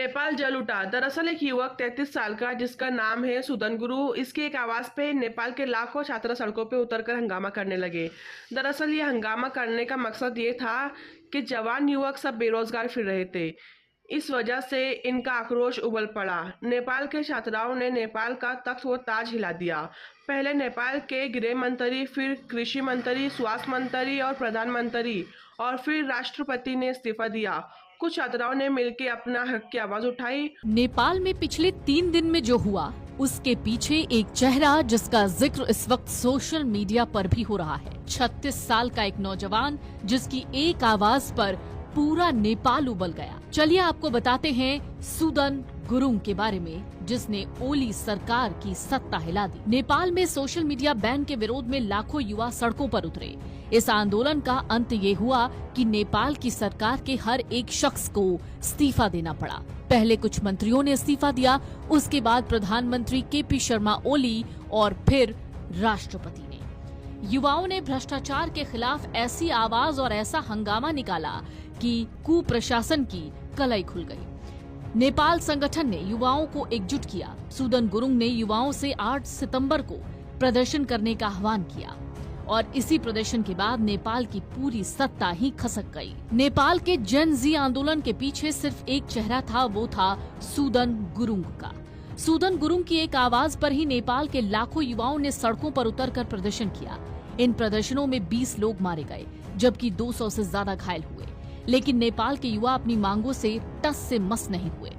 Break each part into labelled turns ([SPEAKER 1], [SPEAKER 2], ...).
[SPEAKER 1] नेपाल जल उठा। दरअसल एक युवक 33 साल का जिसका नाम है सुदन गुरु, इसकी एक आवाज पे नेपाल के लाखों छात्र सड़कों पे उतरकर हंगामा करने लगे। दरअसल ये हंगामा करने का मकसद ये था कि जवान युवक सब बेरोजगार फिर रहे थे। इस वजह से इनका आक्रोश उबल पड़ा। नेपाल के छात्राओं ने नेपाल का तख्त व ताज हिला दिया। पहले नेपाल के गृह मंत्री, फिर कृषि मंत्री, स्वास्थ्य मंत्री और प्रधानमंत्री और फिर राष्ट्रपति ने इस्तीफा दिया। कुछ छात्राओं ने मिलकर अपना हक की आवाज उठाई।
[SPEAKER 2] नेपाल में पिछले 3 दिन में जो हुआ उसके पीछे एक चेहरा जिसका जिक्र इस वक्त सोशल मीडिया पर भी हो रहा है। 36 साल का एक नौजवान जिसकी एक आवाज पर पूरा नेपाल उबल गया। चलिए आपको बताते हैं सुदन गुरुंग के बारे में, जिसने ओली सरकार की सत्ता हिला दी। नेपाल में सोशल मीडिया बैन के विरोध में लाखों युवा सड़कों पर उतरे। इस आंदोलन का अंत ये हुआ कि नेपाल की सरकार के हर एक शख्स को इस्तीफा देना पड़ा। पहले कुछ मंत्रियों ने इस्तीफा दिया, उसके बाद प्रधानमंत्री केपी शर्मा ओली और फिर राष्ट्रपति ने। युवाओं ने भ्रष्टाचार के खिलाफ ऐसी आवाज और ऐसा हंगामा निकाला कि कुप्रशासन की कलई खुल गई। नेपाल संगठन ने युवाओं को एकजुट किया। सुदन गुरुंग ने युवाओं से 8 सितंबर को प्रदर्शन करने का आह्वान किया और इसी प्रदर्शन के बाद नेपाल की पूरी सत्ता ही खसक गई। नेपाल के जन जी आंदोलन के पीछे सिर्फ एक चेहरा था, वो था सुदन गुरुंग का। सुदन गुरुंग की एक आवाज पर ही नेपाल के लाखों युवाओं ने सड़कों पर उतरकर प्रदर्शन किया। इन प्रदर्शनों में 20 लोग मारे गए, जबकि 200 से ज्यादा घायल हुए। लेकिन नेपाल के युवा अपनी मांगों से टस से मस नहीं हुए।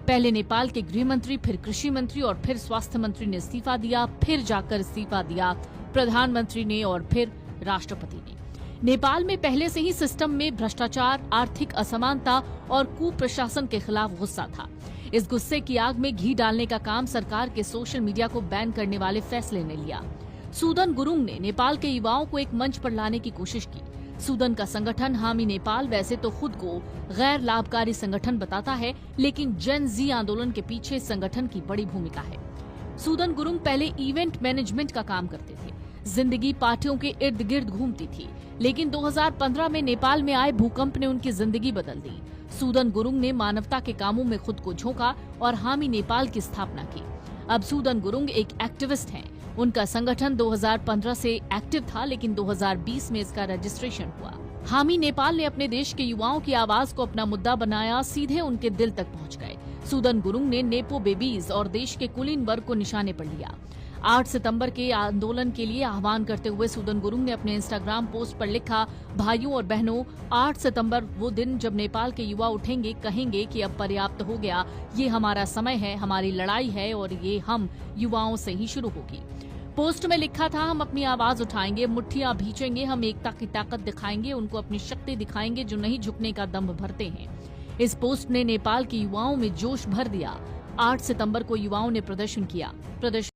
[SPEAKER 2] पहले नेपाल के गृह मंत्री, फिर कृषि मंत्री और फिर स्वास्थ्य मंत्री ने इस्तीफा दिया, फिर जाकर इस्तीफा दिया प्रधानमंत्री ने और फिर राष्ट्रपति ने। नेपाल में पहले से ही सिस्टम में भ्रष्टाचार, आर्थिक असमानता और कुप्रशासन के खिलाफ गुस्सा था। इस गुस्से की आग में घी डालने का काम सरकार के सोशल मीडिया को बैन करने वाले फैसले ने लिया। सुदन गुरुंग ने नेपाल के युवाओं को एक मंच पर लाने की कोशिश की। सुदन का संगठन हामी नेपाल वैसे तो खुद को गैर लाभकारी संगठन बताता है, लेकिन जन जी आंदोलन के पीछे संगठन की बड़ी भूमिका है। सुदन गुरुंग पहले इवेंट मैनेजमेंट का काम करते थे। जिंदगी पार्टियों के इर्द गिर्द घूमती थी, लेकिन 2015 में नेपाल में आए भूकंप ने उनकी जिंदगी बदल दी। सुदन गुरुंग ने मानवता के कामों में खुद को झोंका और हामी नेपाल की स्थापना की। अब सुदन गुरुंग एक एक्टिविस्ट हैं। उनका संगठन 2015 से एक्टिव था, लेकिन 2020 में इसका रजिस्ट्रेशन हुआ। हामी नेपाल ने अपने देश के युवाओं की आवाज को अपना मुद्दा बनाया, सीधे उनके दिल तक पहुंच गए। सुदन गुरुंग ने नेपो बेबीज और देश के कुलीन वर्ग को निशाने पर लिया। 8 सितंबर के आंदोलन के लिए आह्वान करते हुए सुदन गुरुंग ने अपने इंस्टाग्राम पोस्ट पर लिखा, भाइयों और बहनों, 8 सितंबर वो दिन जब नेपाल के युवा उठेंगे, कहेंगे कि अब पर्याप्त हो गया, ये हमारा समय है, हमारी लड़ाई है और ये हम युवाओं से ही शुरू होगी। पोस्ट में लिखा था, हम अपनी आवाज उठाएंगे, मुट्ठियां भींचेंगे, हम एकता की ताकत दिखाएंगे, उनको अपनी शक्ति दिखाएंगे जो नहीं झुकने का दम्भ भरते हैं। इस पोस्ट ने नेपाल के युवाओं में जोश भर दिया। 8 सितंबर को युवाओं ने प्रदर्शन किया।